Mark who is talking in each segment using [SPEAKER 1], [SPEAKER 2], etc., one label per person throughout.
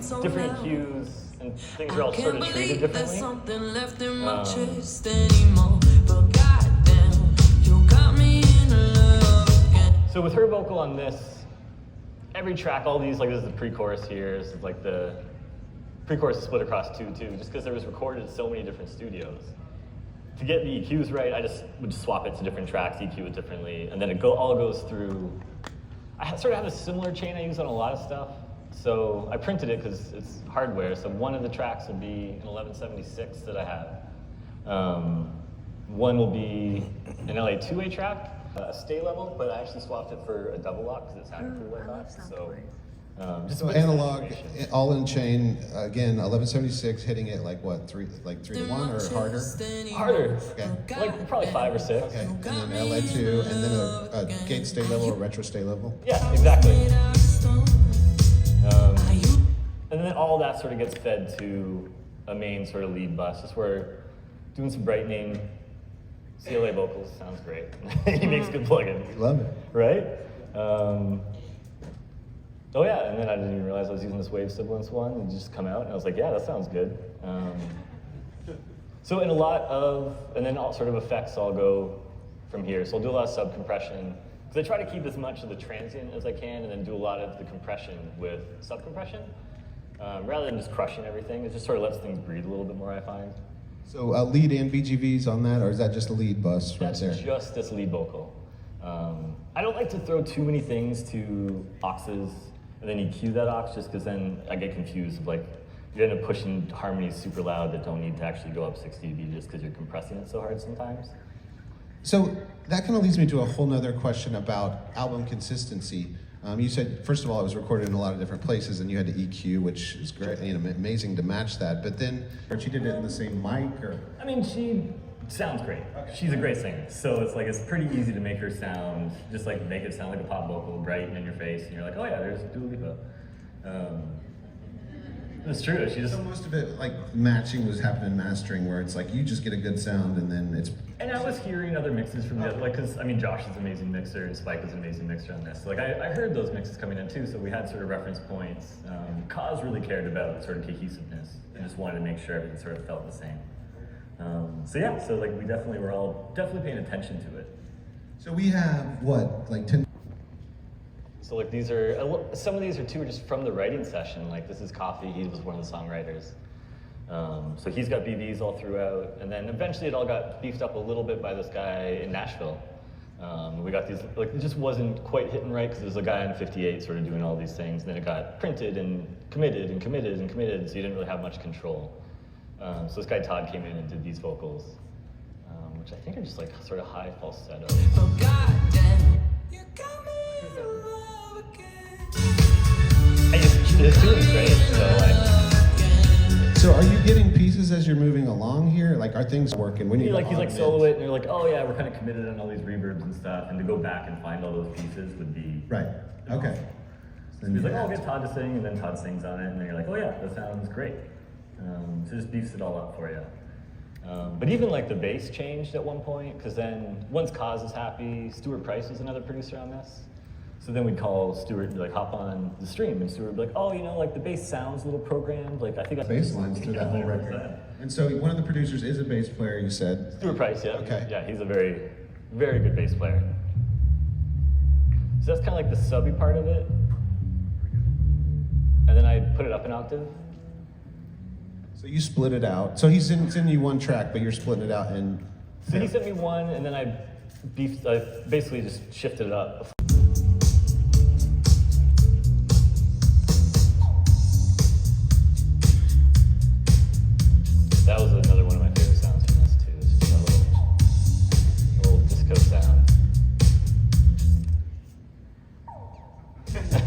[SPEAKER 1] different EQs and things are all sort of treated differently. So with her vocal on this, every track, all these, like this is the pre-chorus here, this is like the pre-chorus is split across two too, just because it was recorded in so many different studios. To get the EQs right, I just would swap it to different tracks, EQ it differently, and then it all goes through. I sort of have a similar chain I use on a lot of stuff. So I printed it because it's hardware. So one of the tracks will be an 1176 that I have. One will be an LA two-way track, a stay level, but I actually swapped it for a double lock because it sounded cool like that. So
[SPEAKER 2] analog, all in chain, again, 1176, hitting it like what, 3 to 1 or harder?
[SPEAKER 1] Harder.
[SPEAKER 2] Okay.
[SPEAKER 1] Like probably 5 or 6.
[SPEAKER 2] Okay, and then LA2, and then a gate stay level, a retro stay level?
[SPEAKER 1] Yeah, exactly. And then all that sort of gets fed to a main sort of lead bus, just where doing some brightening, CLA vocals, sounds great. He makes good plugins.
[SPEAKER 2] Love it.
[SPEAKER 1] Right? Oh yeah, and then I didn't even realize I was using this wave sibilance one, and it just come out, and I was like, yeah, that sounds good. So in a lot of, and then all sort of effects all go from here. So I'll do a lot of sub-compression, because I try to keep as much of the transient as I can, and then do a lot of the compression with sub-compression. Rather than just crushing everything, it just sort of lets things breathe a little bit more, I find.
[SPEAKER 2] So lead and BGVs on that, or is that just a lead bus right there?
[SPEAKER 1] That's just this lead vocal. I don't like to throw too many things to auxes and then EQ that aux, just because then I get confused of like, you end up pushing harmonies super loud that don't need to actually go up 60 dB just because you're compressing it so hard sometimes.
[SPEAKER 2] So that kind of leads me to a whole nother question about album consistency. You said, first of all, it was recorded in a lot of different places and you had to EQ, which is great, you know, amazing to match that. But then, or she did it in the same mic, or?
[SPEAKER 1] I mean, she sounds great. Okay. She's a great singer. So it's like, it's pretty easy to make her sound, just like make it sound like a pop vocal, bright and in your face. And you're like, oh yeah, there's Dua Lipa. It's true, she just...
[SPEAKER 2] So most of it, like, matching was happening in mastering, where it's like, you just get a good sound and then it's...
[SPEAKER 1] And I was hearing other mixes from the other, like, because, I mean, Josh is an amazing mixer and Spike is an amazing mixer on this. So, like, I heard those mixes coming in too, so we had sort of reference points. Kaz really cared about sort of cohesiveness and just wanted to make sure everything sort of felt the same. So yeah, so like, we definitely were all paying attention to it.
[SPEAKER 2] So we have, what, like 10...
[SPEAKER 1] So like these are, some of these are too just from the writing session. Like this is Coffee, he was one of the songwriters. So he's got BBs all throughout. And then eventually it all got beefed up a little bit by this guy in Nashville. We got these, like it just wasn't quite hitting right because there's a guy on 58 sort of doing all these things. And then it got printed and committed and committed and committed, so you didn't really have much control. So this guy Todd came in and did these vocals, which I think are just like sort of high falsetto. Oh, goddamn, you got me. It's doing great,
[SPEAKER 2] so are you getting pieces as you're moving along here? Like, are things working? When you
[SPEAKER 1] like, he's like solo it, and you're like, oh yeah, we're kind of committed on all these reverbs and stuff, and to go back and find all those pieces would be...
[SPEAKER 2] Right, okay.
[SPEAKER 1] So he's like, oh, I'll get Todd to sing, and then Todd sings on it, and then you're like, oh yeah, that sounds great. So it just beefs it all up for you. But even like the bass changed at one point, because then once Kaz is happy, Stuart Price is another producer on this. So then we'd call Stuart and be like, hop on the stream, and Stuart would be like, oh, you know, like the bass sounds a little programmed. Like I think
[SPEAKER 2] bass lines through that whole record. And so one of the producers is a bass player, you said?
[SPEAKER 1] Stuart Price, yeah.
[SPEAKER 2] Okay.
[SPEAKER 1] Yeah, he's a very, very good bass player. So that's kind of like the subby part of it. And then I put it up an octave.
[SPEAKER 2] So you split it out. So he's sending you one track, but you're splitting it out and...
[SPEAKER 1] So he sent me one, and then I basically just shifted it up. That was another one of my favorite sounds from this too. It's just a little disco sound.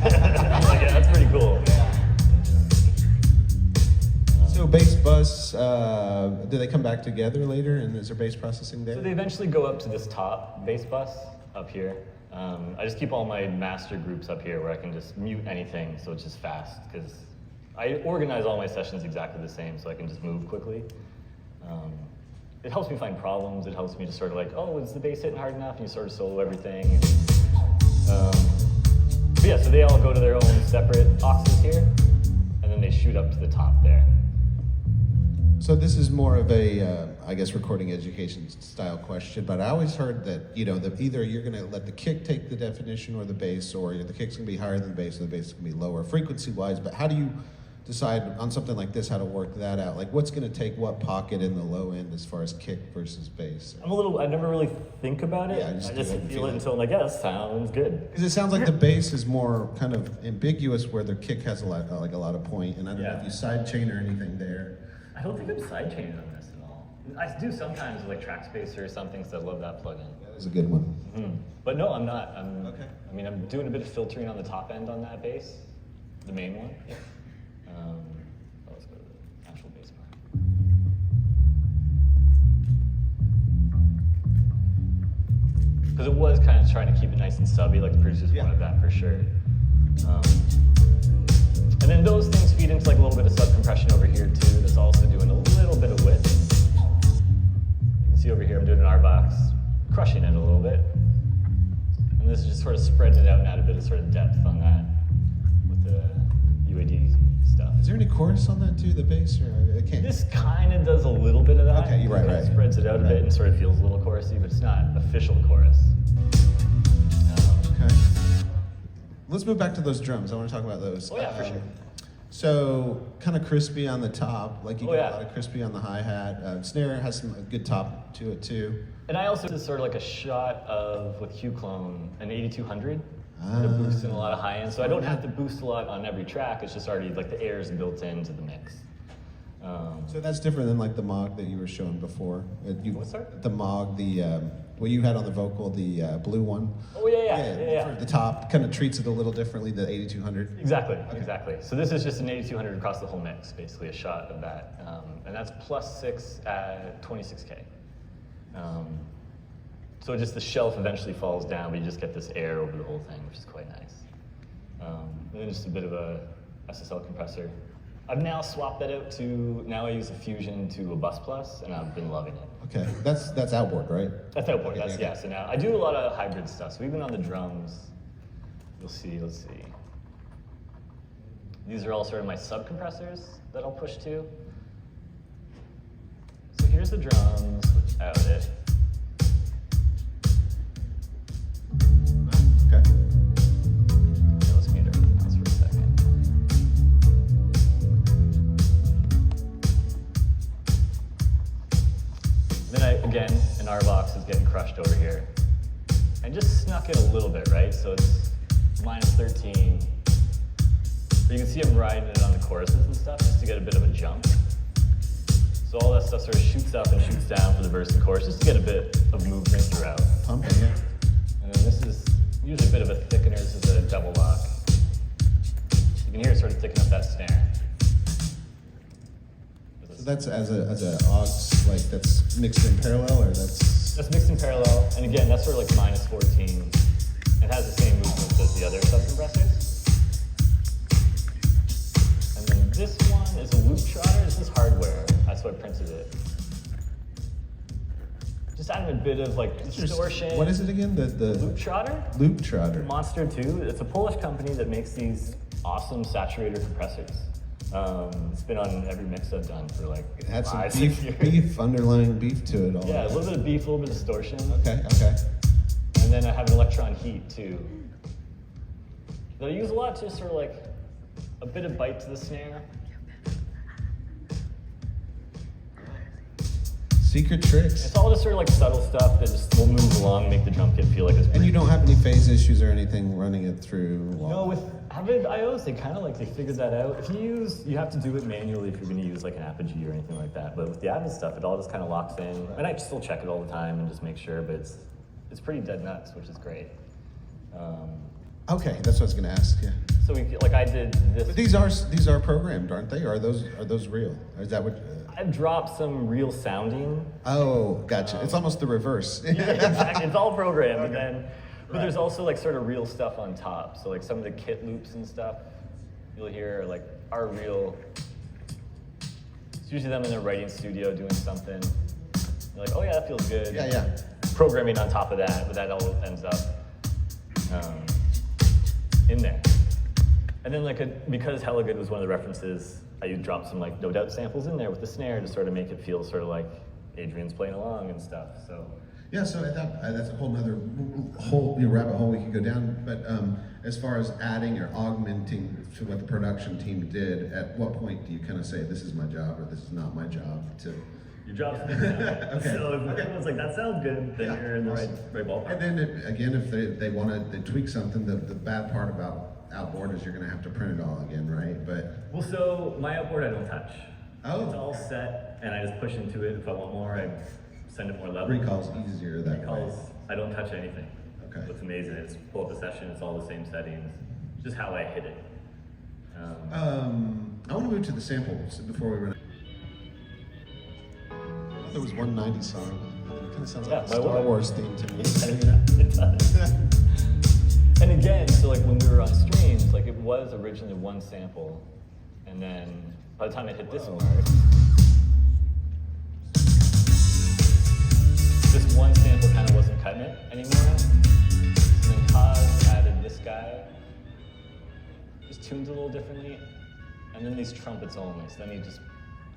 [SPEAKER 1] Yeah, that's pretty cool.
[SPEAKER 2] So bass bus, do they come back together later, and is there bass processing there?
[SPEAKER 1] So they eventually go up to this top bass bus up here. I just keep all my master groups up here where I can just mute anything, so it's just fast, because I organize all my sessions exactly the same, so I can just move quickly. It helps me find problems. It helps me just sort of like, oh, is the bass hitting hard enough? And you sort of solo everything. But yeah, so they all go to their own separate auxes here, and then they shoot up to the top there.
[SPEAKER 2] So this is more of a, I guess, recording education style question, but I always heard that, that either you're going to let the kick take the definition or the bass, or the kick's going to be higher than the bass, or the bass is going to be lower frequency-wise. But how do you decide on something like this how to work that out? Like, what's going to take what pocket in the low end as far as kick versus bass?
[SPEAKER 1] I never really think think about it.
[SPEAKER 2] Yeah,
[SPEAKER 1] I just feel it until I'm like, yeah, that sounds good.
[SPEAKER 2] Because it sounds like the bass is more kind of ambiguous, where the kick has a lot of point, and I don't know if you sidechain or anything there.
[SPEAKER 1] I don't think I'm sidechaining on this at all. I do sometimes with like track spacer or something, so I love that plugin.
[SPEAKER 2] That is a good one.
[SPEAKER 1] Mm-hmm. But no, I'm not.
[SPEAKER 2] Okay.
[SPEAKER 1] I mean, I'm doing a bit of filtering on the top end on that bass, the main one. Let's go to the actual bass part. Because it was kind of trying to keep it nice and stubby, like the producers wanted that for sure. And then those things feed into like a little bit of sub-compression over here too, that's also doing a little bit of width. You can see over here I'm doing an R-box, crushing it a little bit. And this is just sort of spreading it out and add a bit of sort of depth on that with the UAD stuff.
[SPEAKER 2] Is there any chorus on that too, the bass, or I can't?
[SPEAKER 1] This kind of does a little bit of that.
[SPEAKER 2] Okay, you're right.
[SPEAKER 1] It spreads it out a bit and sort of feels a little chorusy, but it's not official chorus.
[SPEAKER 2] Okay. Let's move back to those drums. I want to talk about those.
[SPEAKER 1] Oh yeah, for sure.
[SPEAKER 2] So kind of crispy on the top, like you get
[SPEAKER 1] yeah.
[SPEAKER 2] a lot of crispy on the hi-hat. Snare has some good top to it too.
[SPEAKER 1] And I also did sort of like a shot of, with Q-Clone, an 8200. To boost in a lot of high end. So I don't have to boost a lot on every track. It's just already like the air is built into the mix.
[SPEAKER 2] So that's different than like the Moog that you were showing before.
[SPEAKER 1] What's that?
[SPEAKER 2] The Moog, what you had on the vocal, the blue one.
[SPEAKER 1] Oh yeah.
[SPEAKER 2] For the top, kind of treats it a little differently, the 8200.
[SPEAKER 1] Exactly. So this is just an 8200 across the whole mix, basically a shot of that. And that's +6 at 26K. So just the shelf eventually falls down, but you just get this air over the whole thing, which is quite nice. And then just a bit of a SSL compressor. I've now swapped that out to, now I use a Fusion to a Bus Plus, and I've been loving it.
[SPEAKER 2] Okay, that's outboard, right?
[SPEAKER 1] That's outboard, yeah. So now I do a lot of hybrid stuff. So even on the drums, you'll see, let's see. These are all sort of my sub-compressors that I'll push to. So here's the drums without it.
[SPEAKER 2] Okay.
[SPEAKER 1] Let's mute everything else for a second. Then again, an R-Box is getting crushed over here. And just snuck it a little bit, right? So it's -13. But you can see I'm riding it on the choruses and stuff just to get a bit of a jump. So all that stuff sort of shoots up and shoots down for the verse and chorus just to get a bit of movement throughout.
[SPEAKER 2] Pumping, yeah.
[SPEAKER 1] And then this is usually a bit of a thickener. This is a double lock. You can hear it sort of thicken up that snare.
[SPEAKER 2] So that's as a aux, like that's mixed in parallel, or that's
[SPEAKER 1] mixed in parallel. And again, that's sort of like -14. It has the same movements as the other sub-compressors. And then this one is a loop trotter. This is hardware. That's why I printed it. Just adding a bit of like distortion.
[SPEAKER 2] What is it again? The
[SPEAKER 1] Loop trotter?
[SPEAKER 2] Loop trotter.
[SPEAKER 1] Monster 2. It's a Polish company that makes these awesome saturator compressors. It's been on every mix I've done for like
[SPEAKER 2] It had some
[SPEAKER 1] 5-6 years.
[SPEAKER 2] beef, underlying beef to it all.
[SPEAKER 1] Yeah, a little bit of beef, a little bit of distortion.
[SPEAKER 2] Okay.
[SPEAKER 1] And then I have an electron heat too. That I use a lot to sort of like a bit of bite to the snare.
[SPEAKER 2] Secret tricks.
[SPEAKER 1] It's all just sort of like subtle stuff that just will move along, make the drum kit feel like it's
[SPEAKER 2] And you don't have any phase issues or anything running it through?
[SPEAKER 1] No, with Avid IOs, they kind of like, they figured that out. If you have to do it manually if you're going to use like an Apogee or anything like that. But with the Avid stuff, it all just kind of locks in. And I still check it all the time and just make sure, but it's pretty dead nuts, which is great.
[SPEAKER 2] Okay, that's what I was going to ask. Yeah.
[SPEAKER 1] So I did this.
[SPEAKER 2] But these are programmed, aren't they? Or are those real? Or is that what?
[SPEAKER 1] I've dropped some real sounding.
[SPEAKER 2] Oh, gotcha. It's almost the reverse.
[SPEAKER 1] Yeah, exactly. It's all programmed, and then, but there's also like sort of real stuff on top. So like some of the kit loops and stuff you'll hear are real. It's usually them in their writing studio doing something. They're like, oh yeah, that feels good.
[SPEAKER 2] Yeah.
[SPEAKER 1] Programming on top of that, but that all ends up in there. And then because Hella Good was one of the references, I dropped some like No Doubt samples in there with the snare to sort of make it feel sort of like Adrian's playing along and stuff. So
[SPEAKER 2] Yeah, so that's a whole nother rabbit hole we could go down. But as far as adding or augmenting to what the production team did, at what point do you kind of say this is my job or this is not my job?
[SPEAKER 1] Your job's to figure it out.
[SPEAKER 2] Okay.
[SPEAKER 1] So if everyone's like, that sounds good, then you're in the right ballpark.
[SPEAKER 2] And then again, if they want to tweak something, the bad part about Outboard is you're going to have to print it all again, right? But
[SPEAKER 1] well, so my outboard I don't touch.
[SPEAKER 2] Oh.
[SPEAKER 1] It's all set, and I just push into it. If I want more, I send it more level.
[SPEAKER 2] recall's easier that
[SPEAKER 1] Recalls,
[SPEAKER 2] way.
[SPEAKER 1] I don't touch anything.
[SPEAKER 2] Okay.
[SPEAKER 1] What's amazing, it's pull up the session, it's all the same settings. Just how I hit it.
[SPEAKER 2] I want to move to the samples before we run. There was one 90s song. It kind of sounds like a Star Wars theme to me.
[SPEAKER 1] It does. And again, so like when we were on streams, like it was originally one sample, and then by the time it hit this mark, this one sample kind of wasn't cutting it anymore. And then Kaz added this guy, just tuned it a little differently, and then these trumpets only. So then he just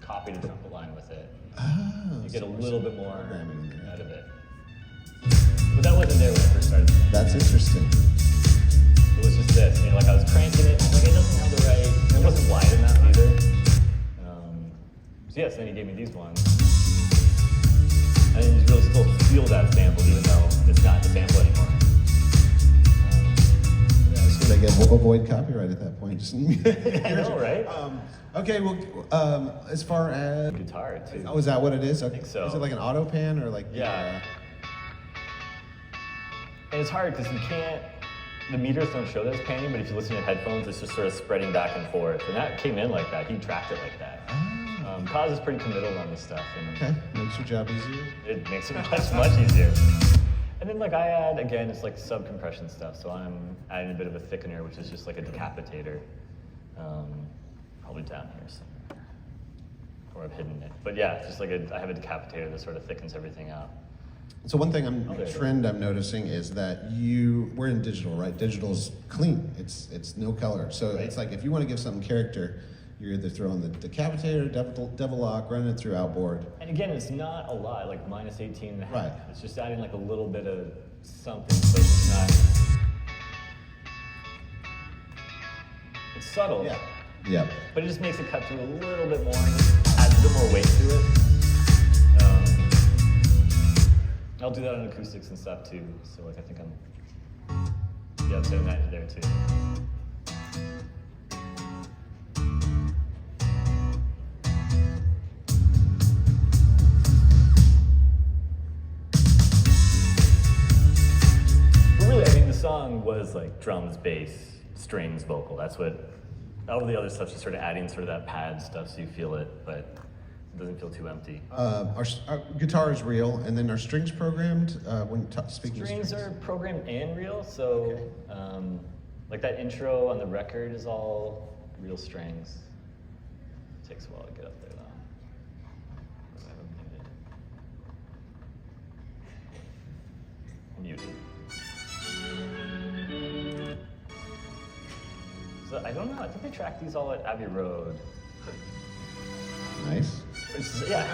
[SPEAKER 1] copied a trumpet line with it.
[SPEAKER 2] Oh,
[SPEAKER 1] You get a little bit more
[SPEAKER 2] programming in there.
[SPEAKER 1] out of it. But that wasn't there when I first started.
[SPEAKER 2] That's interesting.
[SPEAKER 1] It was just this, like I was cranking it, like it doesn't have the right, it wasn't wide enough either. So yes, then he gave me these ones. And then you really still feel that sample even though it's not the sample anymore.
[SPEAKER 2] So they get avoid copyright at that point.
[SPEAKER 1] I know, right?
[SPEAKER 2] Okay, well, as far as
[SPEAKER 1] Guitar too.
[SPEAKER 2] oh, is that what it is? I
[SPEAKER 1] think so.
[SPEAKER 2] Is it like an auto pan or like?
[SPEAKER 1] Yeah. And it's hard because you can't, the meters don't show that it's panning, but if you listen to headphones, it's just sort of spreading back and forth. And that came in like that. He tracked it like that. Kaz is pretty committal on this stuff. And
[SPEAKER 2] Okay, makes your job easier.
[SPEAKER 1] it makes it much easier. And then like I add, again, it's like sub-compression stuff. So I'm adding a bit of a thickener, which is just like a decapitator. Probably down here somewhere. Or I've hidden it. But yeah, it's just like I have a decapitator that sort of thickens everything out.
[SPEAKER 2] So one thing
[SPEAKER 1] there.
[SPEAKER 2] trend I'm noticing is that we're in digital, right? Digital's clean. It's no color. So
[SPEAKER 1] Right.
[SPEAKER 2] it's like if you want to give something character, you're either throwing the decapitator, devil lock, running it through outboard.
[SPEAKER 1] And again, it's not a lot, like minus 18 and a half.
[SPEAKER 2] Right.
[SPEAKER 1] It's just adding like a little bit of something, so it's not, it's subtle.
[SPEAKER 2] Yeah. Yeah.
[SPEAKER 1] But it just makes it cut through a little bit more, and just adds a bit more weight to it. I'll do that on acoustics and stuff too. So like I think I'm setting that in there too. But really, I mean, the song was like drums, bass, strings, vocal. That's what. All of the other stuff's just sort of adding sort of that pad stuff so you feel it, but it doesn't feel too empty.
[SPEAKER 2] Our guitar is real, and then our strings programmed. When speaking of
[SPEAKER 1] Strings are programmed and real, so like that intro on the record is all real strings. It takes a while to get up there though. I have muted. So I don't know. I think they tracked these all at Abbey Road.
[SPEAKER 2] Nice.
[SPEAKER 1] Yeah,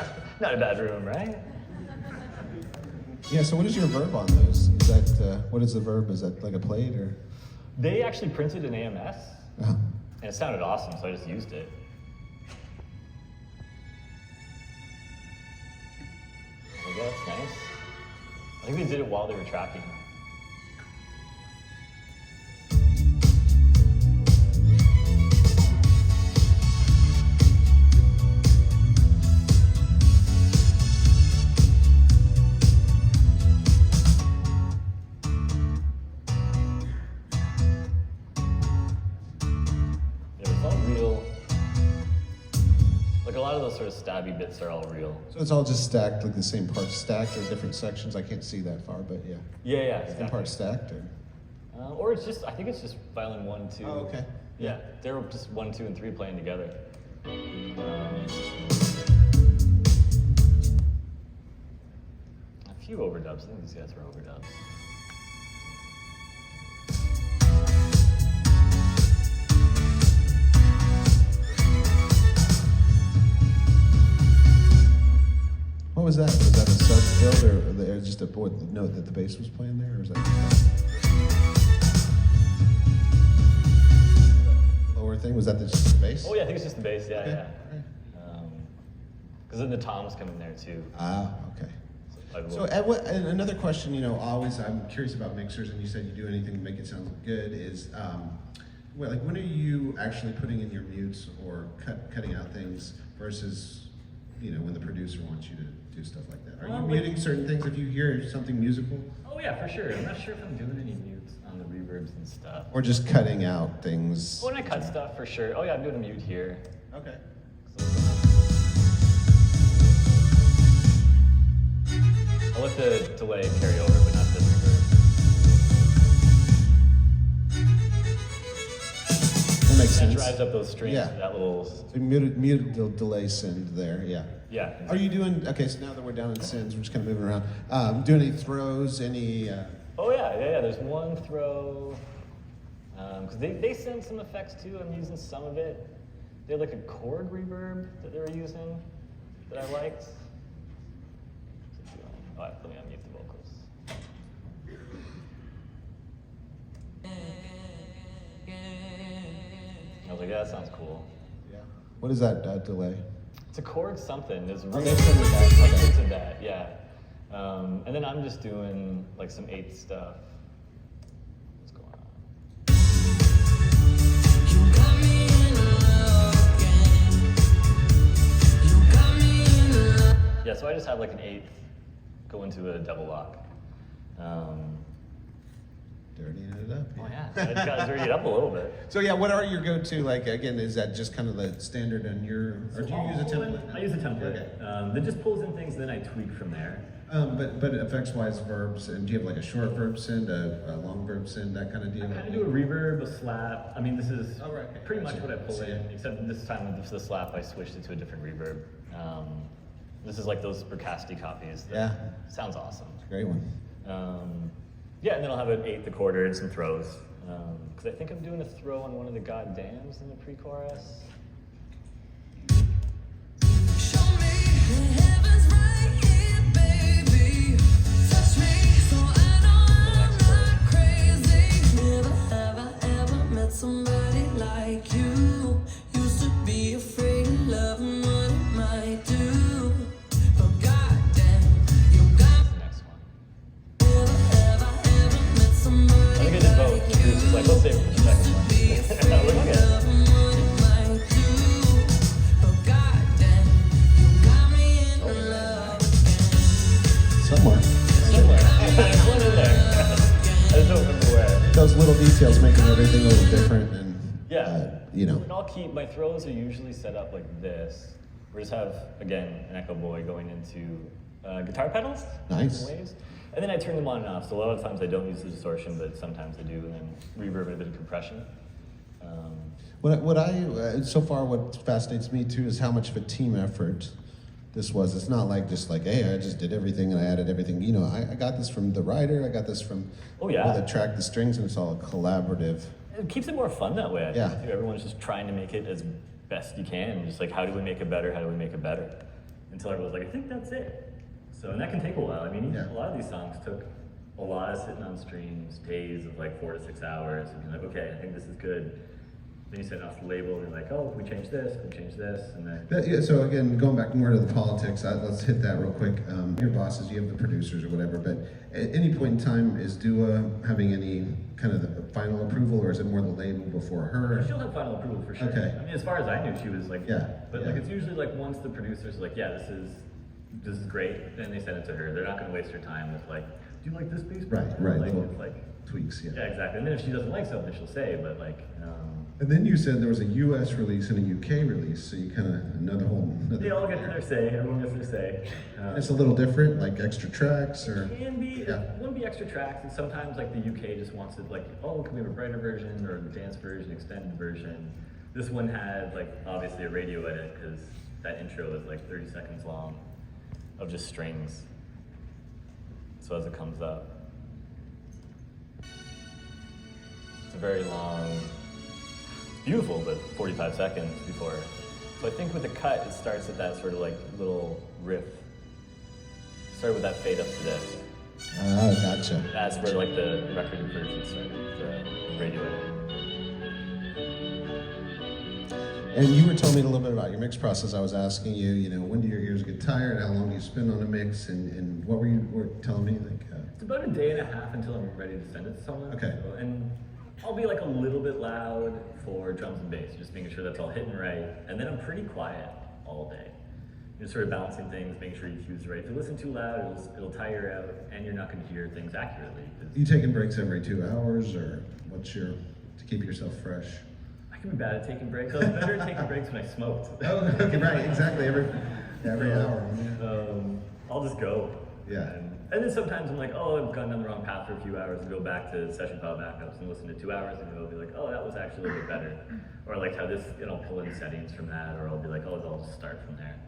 [SPEAKER 1] not a bad room, right?
[SPEAKER 2] Yeah. So what is your verb on those? Is that what is the verb? Is that like a plate or?
[SPEAKER 1] They actually printed an AMS,
[SPEAKER 2] Uh-huh.
[SPEAKER 1] and it sounded awesome, so I just used it. Yeah, that's nice. I think they did it while they were tracking. Sort of stabby bits are all real.
[SPEAKER 2] So it's all just stacked, like the same parts stacked, or different sections. I can't see that far, but yeah.
[SPEAKER 1] Yeah,
[SPEAKER 2] Same
[SPEAKER 1] exactly.
[SPEAKER 2] parts stacked,
[SPEAKER 1] or it's just, I think it's just violin 1, 2.
[SPEAKER 2] Oh, okay.
[SPEAKER 1] Yeah, they were just 1, 2, and 3 playing together. A few overdubs. I think these guys were overdubs.
[SPEAKER 2] was that? Was that a sub build or just a note that the bass was playing there, or is that lower thing? Was that just the bass?
[SPEAKER 1] Oh yeah, I think it's just the bass. Yeah,
[SPEAKER 2] Okay.
[SPEAKER 1] yeah. Because then the toms come in there too.
[SPEAKER 2] Ah, okay. So and another question, always I'm curious about mixers, and you said you do anything to make it sound good. Is when are you actually putting in your mutes or cutting out things versus when the producer wants you to do stuff like that? Are you muting certain things if you hear something musical?
[SPEAKER 1] Oh yeah, for sure. I'm not sure if I'm doing any mutes on the reverbs and stuff.
[SPEAKER 2] Or just cutting out things?
[SPEAKER 1] When I cut stuff, for sure. Oh yeah, I'm doing a mute here.
[SPEAKER 2] Okay.
[SPEAKER 1] I'll let the delay carry over, but not this reverb.
[SPEAKER 2] That makes sense.
[SPEAKER 1] That drives up those strings.
[SPEAKER 2] Yeah.
[SPEAKER 1] That little.
[SPEAKER 2] So muted the delay send there, yeah.
[SPEAKER 1] Yeah. Exactly.
[SPEAKER 2] Are you doing, okay, so now that we're down in sends, we're just kind of moving around. Doing any throws, any...
[SPEAKER 1] Oh yeah, there's one throw. Because they send some effects too, I'm using some of it. They had like a chord reverb that they were using that I liked. All right, let me unmute the vocals. I was like, yeah, that sounds cool.
[SPEAKER 2] Yeah. What is that delay?
[SPEAKER 1] It's a chord something. There's
[SPEAKER 2] they send it back.
[SPEAKER 1] like
[SPEAKER 2] Okay.
[SPEAKER 1] into that, yeah. And then I'm just doing like some 8th stuff. What's going on?
[SPEAKER 3] You got me in love again. You got me in love.
[SPEAKER 1] Yeah, so I just have like an 8th go into a double lock.
[SPEAKER 2] Dirtying it up.
[SPEAKER 1] Oh yeah, I just gotta dirty it up a little bit.
[SPEAKER 2] So yeah, what are your go-to, like, again, is that just kind of the standard on your, or do you use a template?
[SPEAKER 1] I use a template.
[SPEAKER 2] Okay.
[SPEAKER 1] That just pulls in things, then I tweak from there.
[SPEAKER 2] But effects-wise, verbs, and do you have like a short verb send, a long verb send, that kind of deal?
[SPEAKER 1] I kind of do a reverb, a slap. I mean, this is
[SPEAKER 2] Oh, right, okay.
[SPEAKER 1] pretty much
[SPEAKER 2] Gotcha.
[SPEAKER 1] what I pull in, except this time with the slap, I switched it to a different reverb. This is like those Bricasti copies. That
[SPEAKER 2] Yeah.
[SPEAKER 1] Sounds awesome.
[SPEAKER 2] Great one.
[SPEAKER 1] Yeah, and then I'll have an 8th, a quarter, and some throws. Because I think I'm doing a throw on one of the goddams in the pre-chorus.
[SPEAKER 3] Show me heaven's right here, baby. Touch me so I know I'm not crazy. Never have I ever met somebody like you. Used to be afraid of loving what it might do. But goddamn, you got
[SPEAKER 1] The next one.
[SPEAKER 3] never have I ever met somebody
[SPEAKER 1] I think I did both. It's just like, let's save it for the second one. Look at it.
[SPEAKER 3] loving what it might do. But goddamn, you got me in love again.
[SPEAKER 2] Somewhere.
[SPEAKER 1] Somewhere. There's one in there. I just don't remember where.
[SPEAKER 2] Those little details making everything a little different, and,
[SPEAKER 1] Yeah.
[SPEAKER 3] Mm-hmm.
[SPEAKER 1] I'll keep, my throws are usually set up like this. We just have, again, an echo boy going into guitar pedals.
[SPEAKER 2] Nice.
[SPEAKER 1] Waves. And then I turn them on and off. So a lot of times I don't use the distortion, but sometimes I do, and then reverb and a bit of compression.
[SPEAKER 2] So far what fascinates me too is how much of a team effort this was. It's not like just like, hey, I just did everything and I added everything. I got this from the writer, I got this from
[SPEAKER 1] Oh, yeah.
[SPEAKER 2] the track, the strings, and it's all collaborative.
[SPEAKER 1] It keeps it more fun that way, I
[SPEAKER 2] Yeah.
[SPEAKER 1] think, too. Everyone's just trying to make it as best you can. Just like, how do we make it better? How do we make it better? Until everyone's like, I think that's it. So, and that can take a while. I mean,
[SPEAKER 2] Yeah.
[SPEAKER 1] a lot of these songs took a lot of sitting on streams, days of like 4 to 6 hours, and you're like, okay, I think this is good. Then you send off the label, and you're like, oh, we changed this, and then
[SPEAKER 2] Yeah, so again, going back more to the politics, let's hit that real quick. Your bosses, you have the producers or whatever, but at any point in time, is Dua having any kind of the final approval, or is it more the label before her?
[SPEAKER 1] she'll have final approval for sure.
[SPEAKER 2] Okay.
[SPEAKER 1] I mean, as far as I knew, she was like,
[SPEAKER 2] Yeah,
[SPEAKER 1] But
[SPEAKER 2] yeah.
[SPEAKER 1] like, it's usually like once the producer's like, yeah, this is great, then they send it to her. They're not going to waste her time with like, do you like this bass?
[SPEAKER 2] Right, right,
[SPEAKER 1] Like,
[SPEAKER 2] little
[SPEAKER 1] it's like,
[SPEAKER 2] tweaks, yeah.
[SPEAKER 1] yeah, exactly. And then if she doesn't like something, she'll say, but like,
[SPEAKER 2] And then you said there was a US release and a UK release, so you kind of,
[SPEAKER 1] they all get their say. Everyone gets their say.
[SPEAKER 2] It's a little different, like extra tracks, or?
[SPEAKER 1] Can be,
[SPEAKER 2] Yeah.
[SPEAKER 1] it wouldn't be extra tracks, and sometimes like the UK just wants it like, oh, can we have a brighter version or the dance version, extended version? This one had like obviously a radio edit because that intro is like 30 seconds long of just strings. So as it comes up, it's a very long, beautiful, but 45 seconds before. So I think with the cut, it starts at that sort of like little riff started with that fade up to this.
[SPEAKER 2] Oh, gotcha.
[SPEAKER 1] That's where like the record version started, the radio edit.
[SPEAKER 2] And you were telling me a little bit about your mix process. I was asking you, you know, when do your ears get tired? How long do you spend on a mix? And what were telling me? Like,
[SPEAKER 1] It's about a day and a half until I'm ready to send it to someone.
[SPEAKER 2] Okay.
[SPEAKER 1] So, and I'll be like a little bit loud for drums and bass, just making sure that's all hitting right. And then I'm pretty quiet all day. Just sort of balancing things, making sure EQ's right. If you listen too loud, it'll tire you out, and you're not going to hear things accurately.
[SPEAKER 2] you taking breaks every 2 hours, or what's your to keep yourself fresh?
[SPEAKER 1] I can be bad at taking breaks. I was better at taking breaks when I smoked.
[SPEAKER 2] Oh, okay, right, exactly. Every hour.
[SPEAKER 1] I'll just go.
[SPEAKER 2] Yeah.
[SPEAKER 1] And then sometimes I'm like, oh, I've gone down the wrong path for a few hours, and go back to session file backups and listen to 2 hours, and I'll be like, oh, that was actually a little bit better. Or like how this, I'll pull in settings from that, or I'll be like, oh, I'll just start from there.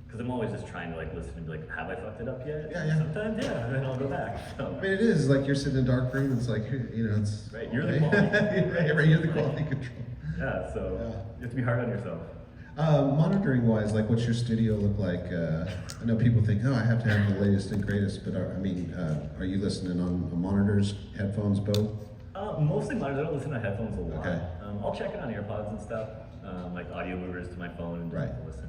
[SPEAKER 1] Because I'm always just trying to like listen and be like, have I fucked it up yet?
[SPEAKER 2] Yeah.
[SPEAKER 1] Sometimes, yeah, and then I'll go back. So.
[SPEAKER 2] I mean, it is like you're sitting in a dark room. It's like, you know, it's
[SPEAKER 1] right. You're the quality.
[SPEAKER 2] right, you're the quality control.
[SPEAKER 1] Yeah. So you have to be hard on yourself.
[SPEAKER 2] Monitoring wise, like what's your studio look like? I know people think, oh, I have to have the latest and greatest, but are you listening on monitors, headphones, both?
[SPEAKER 1] Mostly monitors. I don't listen to headphones a lot.
[SPEAKER 2] Okay.
[SPEAKER 1] I'll check it on AirPods and stuff, like audio movers to my phone and just listen.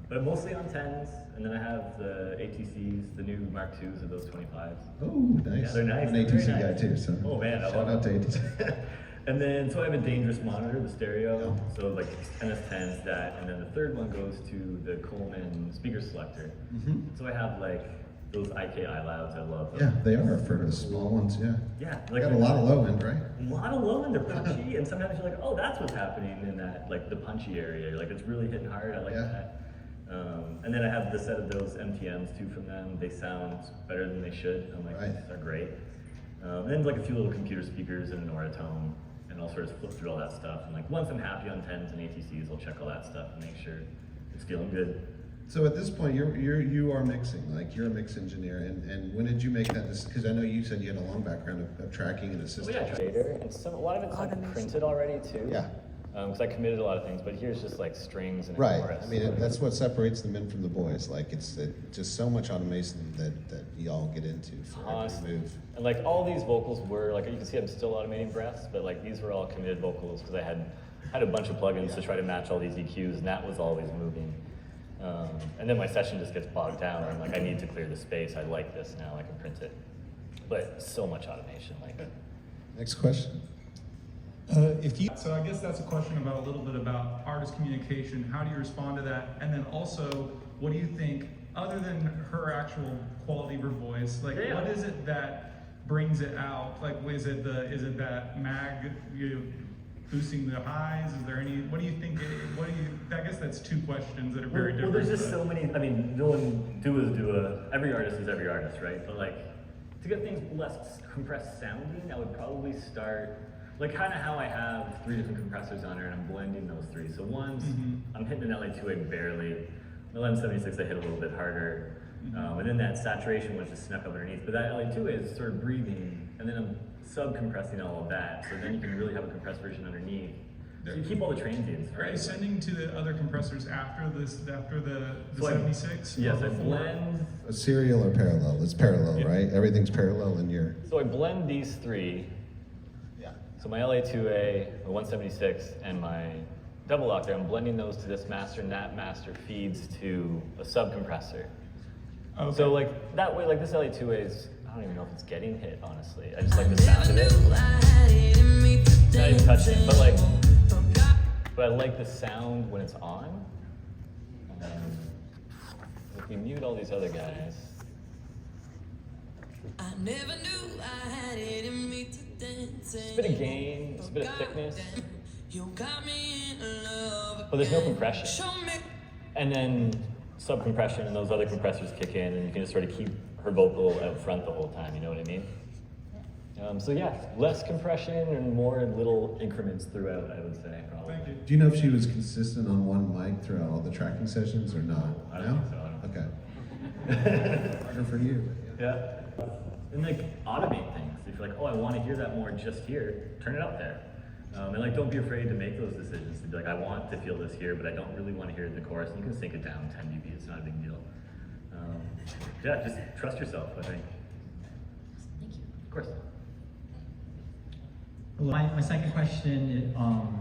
[SPEAKER 1] But mostly on 10s, and then I have the ATCs, the new Mark IIs of those 25s.
[SPEAKER 2] Oh, nice.
[SPEAKER 1] Yeah, they're nice.
[SPEAKER 2] I'm an
[SPEAKER 1] They're
[SPEAKER 2] ATC
[SPEAKER 1] very
[SPEAKER 2] guy
[SPEAKER 1] nice.
[SPEAKER 2] too, so
[SPEAKER 1] Oh man, I
[SPEAKER 2] shout
[SPEAKER 1] love
[SPEAKER 2] out to
[SPEAKER 1] it.
[SPEAKER 2] ATC.
[SPEAKER 1] And then, so I have a dangerous monitor, the stereo.
[SPEAKER 2] Oh.
[SPEAKER 1] So like NS10's that, and then the third one goes to the Coleman speaker selector.
[SPEAKER 2] Mm-hmm.
[SPEAKER 1] So I have like those IK iLouds, I love them.
[SPEAKER 2] Yeah, they are for the small ones, yeah.
[SPEAKER 1] Yeah.
[SPEAKER 2] They got a lot of low end, right?
[SPEAKER 1] A lot of low end, they're punchy, and sometimes you're like, oh, that's what's happening in that, like the punchy area. Like it's really hitting hard, I like that. And then I have the set of those MTMs too from them. They sound better than they should. I'm like, they're great. And then like a few little computer speakers and an Auratone, and I'll sort of flip through all that stuff. And like once I'm happy on 10s and ATCs, I'll check all that stuff and make sure it's feeling good.
[SPEAKER 2] So at this point, you are mixing, like you're a mix engineer, and when did you make that? Because I know you said you had a long background of tracking and assisting.
[SPEAKER 1] Well, yeah, and a lot of it's like printed already too.
[SPEAKER 2] Yeah.
[SPEAKER 1] Because I committed a lot of things, but here's just like strings and a
[SPEAKER 2] Right.
[SPEAKER 1] chorus.
[SPEAKER 2] I mean, that's what separates the men from the boys. Like it's just so much automation that y'all get into for every move.
[SPEAKER 1] And like all these vocals were like, you can see I'm still automating breaths, but like these were all committed vocals because I had a bunch of plugins to try to match all these EQs, and that was always moving. And then my session just gets bogged down. I'm like, I need to clear the space. I like this now. I can print it. But so much automation. Like.
[SPEAKER 2] Next question.
[SPEAKER 4] So I guess that's a question about a little bit about artist communication. How do you respond to that? And then also, what do you think, other than her actual quality of her voice, like what is it that brings it out? Like, is it that mag boosting the highs? Is there any? What do you think? I guess that's two questions that are very different.
[SPEAKER 1] Well, there's just so many. I mean, Dua is Dua. Every artist is every artist, right? But like, to get things less compressed sounding, I would probably start. Like kind of how I have 3 different compressors on her and I'm blending those 3. So one's, I'm hitting an LA2A barely. The LM76 I hit a little bit harder. And then that saturation was just snuck up underneath. But that LA2A is sort of breathing, and then I'm sub-compressing all of that. So then you can really have a compressed version underneath. So you keep all the transients, right?
[SPEAKER 4] Are you sending to the other compressors after the
[SPEAKER 1] So
[SPEAKER 4] 76?
[SPEAKER 1] Yes, I blend.
[SPEAKER 2] A serial or parallel? It's parallel, right? Everything's parallel in your.
[SPEAKER 1] So I blend these 3. So my LA2A, my 176, and my double lock there, I'm blending those to this master, and that master feeds to a sub-compressor.
[SPEAKER 4] Okay.
[SPEAKER 1] So like that way, like this LA2A is, I don't even know if it's getting hit, honestly. I just like the sound of it. Not even touching it, but I like the sound when it's on. If we mute all these other guys.
[SPEAKER 3] I never knew I had it in me to dance.
[SPEAKER 1] It's a bit of gain, it's a bit of thickness,
[SPEAKER 3] You got me in love.
[SPEAKER 1] but there's no compression.
[SPEAKER 3] Show me.
[SPEAKER 1] And then sub-compression and those other compressors kick in, and you can just sort of keep her vocal out front the whole time, you know what I mean? So yeah, less compression and more little increments throughout, I would say, probably.
[SPEAKER 4] Thank you.
[SPEAKER 2] Do you know if she was consistent on one mic throughout all the tracking sessions or not?
[SPEAKER 1] I don't think so, I don't
[SPEAKER 2] Okay. Harder for you.
[SPEAKER 1] Yeah. And like automate things. If you're like, oh, I want to hear that more just here, turn it up there. And like, don't be afraid to make those decisions. To be like, I want to feel this here, but I don't really want to hear it in the chorus. And you can sync it down 10 dB. It's not a big deal. Yeah, just trust yourself, I think.
[SPEAKER 5] Thank you.
[SPEAKER 1] Of course.
[SPEAKER 6] My second question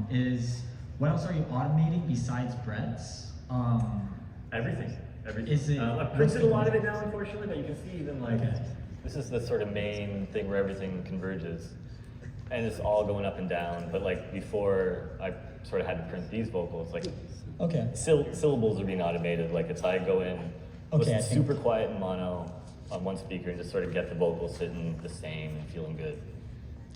[SPEAKER 6] is, what else are you automating besides breads?
[SPEAKER 1] Everything. Everything.
[SPEAKER 6] Is it-
[SPEAKER 1] I've printed a lot of it now, unfortunately, but you can see even like,
[SPEAKER 6] Okay.
[SPEAKER 1] this is the sort of main thing where everything converges. And it's all going up and down, but like before I sort of had to print these vocals, like
[SPEAKER 6] Okay.
[SPEAKER 1] syllables are being automated. Like it's I go in,
[SPEAKER 6] Okay,
[SPEAKER 1] listen
[SPEAKER 6] I think-
[SPEAKER 1] super quiet and mono on one speaker and just sort of get the vocals sitting the same and feeling good.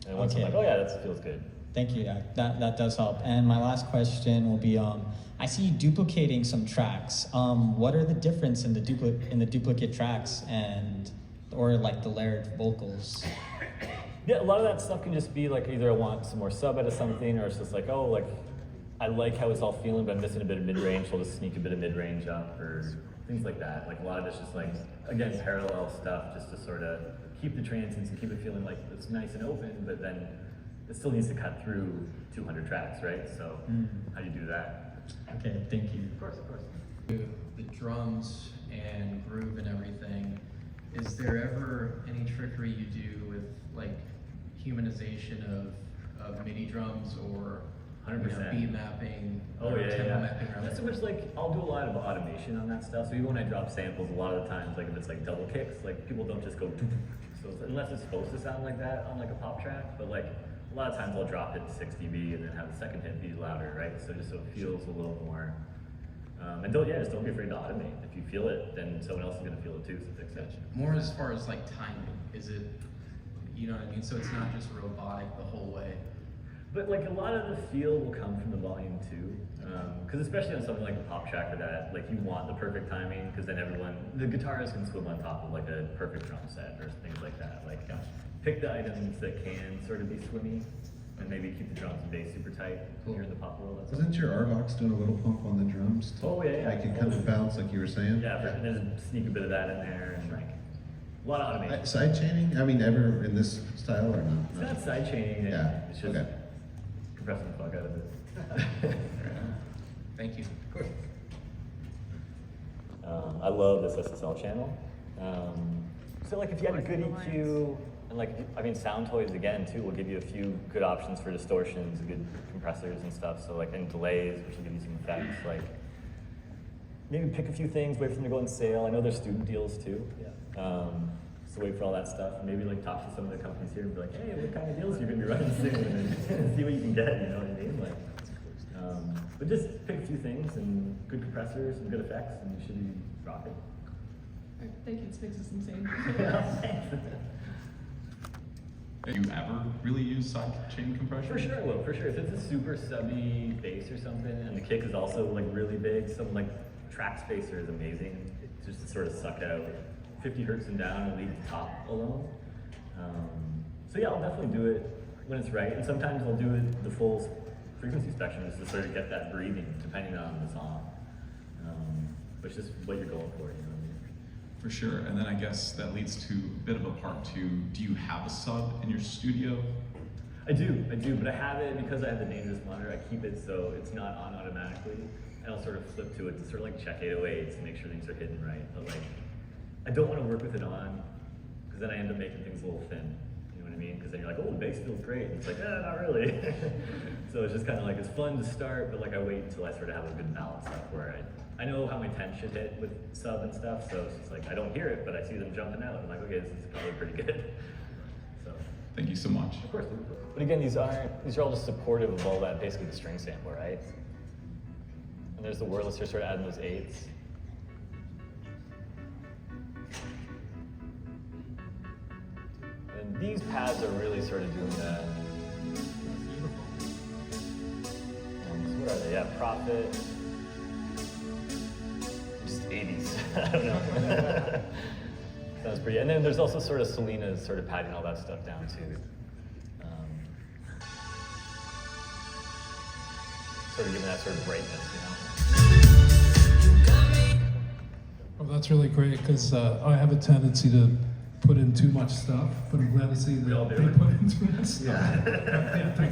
[SPEAKER 1] And once
[SPEAKER 6] Okay.
[SPEAKER 1] I'm like, oh yeah, that feels good.
[SPEAKER 6] Thank you. That does help. And my last question will be, I see you duplicating some tracks. What are the difference in the duplicate tracks or like the layered vocals?
[SPEAKER 1] Yeah, a lot of that stuff can just be like either I want some more sub out of something, or it's just like, oh, like I like how it's all feeling, but I'm missing a bit of mid-range, so I'll just sneak a bit of mid-range up, or things like that. Like a lot of it's just like, again, parallel stuff, just to sort of keep the transients and keep it feeling like it's nice and open, but then it still needs to cut through 200 tracks, right? So how do you do that?
[SPEAKER 6] Okay, thank you.
[SPEAKER 1] Of course, of course.
[SPEAKER 7] The drums and groove and everything, is there ever any trickery you do with like humanization of MIDI drums or
[SPEAKER 1] 100%.
[SPEAKER 7] beat mapping
[SPEAKER 1] Oh
[SPEAKER 7] or
[SPEAKER 1] yeah,
[SPEAKER 7] tempo
[SPEAKER 1] yeah.
[SPEAKER 7] mapping around
[SPEAKER 1] Not so much like, I'll do a lot of automation on that stuff. So even when I drop samples, a lot of the times, like if it's like double kicks, like people don't just go, so unless it's supposed to sound like that on like a pop track, but like a lot of times I'll drop it to 6 dB and then have the second hit be louder, right? So just so it feels a little more, and just don't be afraid to automate. If you feel it, then someone else is gonna feel it too, so fix it.
[SPEAKER 7] More as far as like timing, is it, you know what I mean? So it's not just robotic the whole way.
[SPEAKER 1] But like a lot of the feel will come from the volume too, because especially on something like a pop track or that, like you want the perfect timing, because then the guitarist can swim on top of like a perfect drum set or things like that. Like pick the items that can sort of be swimmy, and maybe keep the drums and bass super tight.
[SPEAKER 7] Cool.
[SPEAKER 1] Here in the pop world. That's
[SPEAKER 2] Wasn't your RVox doing a little pump on the drums?
[SPEAKER 1] Oh, yeah.
[SPEAKER 2] Like it kind of bounce, like you were saying?
[SPEAKER 1] Yeah, and then sneak a bit of that in there, and like a lot of automation.
[SPEAKER 2] Side chaining? I mean, ever in this style or not?
[SPEAKER 1] It's not side chaining.
[SPEAKER 2] Yeah,
[SPEAKER 1] It's just
[SPEAKER 2] okay.
[SPEAKER 1] compressing the fuck out of it.
[SPEAKER 7] Thank you.
[SPEAKER 1] Of course. I love this SSL channel. So like if you had a good EQ, and like, sound toys again too will give you a few good options for distortions, good compressors and stuff. So like, and delays, which will give you some effects. Like maybe pick a few things, wait for them to go on sale. I know there's student deals too. Yeah. So wait for all that stuff. And maybe like talk to some of the companies here and be like, hey, what kind of deals are you gonna be running soon? And see what you can get, you know what I mean? Like, but just pick a few things and good compressors and good effects, and you should be rocking.
[SPEAKER 5] Thank you, this makes us insane.
[SPEAKER 4] Do you ever really use side chain compression?
[SPEAKER 1] For sure I will, for sure. If it's a super subby bass or something, and the kick is also like really big, some like track spacer is amazing, just to sort of suck out 50 hertz and down and leave the top alone. So yeah, I'll definitely do it when it's right, and sometimes I'll do it the full frequency spectrum just to sort of get that breathing, depending on the song, which is what you're going for, you know what I mean?
[SPEAKER 4] For sure, and then I guess that leads to a bit of a part two. Do you have a sub in your studio?
[SPEAKER 1] I do, but I have it because I have the dangerous monitor. I keep it so it's not on automatically, and I'll sort of flip to it to sort of like check 808s and make sure things are hidden right. But like, I don't want to work with it on, because then I end up making things a little thin. You know what I mean? Because then you're like, oh, the bass feels great. And it's like, not really. So it's just kind of like, it's fun to start, but like I wait until I sort of have a good balance up where I know how my 10 should hit with sub and stuff, so it's just like, I don't hear it, but I see them jumping out. I'm like, okay, this is probably pretty good. So,
[SPEAKER 4] Thank you so much.
[SPEAKER 1] of course. But again, these are all just supportive of all that, basically the string sample, right? And there's the wordless here, sort of adding those 8s. And these pads are really sort of doing that. So what are they? Yeah, Prophet. Just 80s. I don't know. Sounds pretty. And then there's also sort of Selena's sort of padding all that stuff down too. Sort of giving that sort of brightness, you know?
[SPEAKER 8] Well, that's really great because I have a tendency to put in too much stuff, but I'm glad to see
[SPEAKER 1] We all
[SPEAKER 8] that
[SPEAKER 1] do
[SPEAKER 8] they
[SPEAKER 1] it.
[SPEAKER 8] put in too much stuff.
[SPEAKER 1] Yeah.
[SPEAKER 8] Yeah, thanks.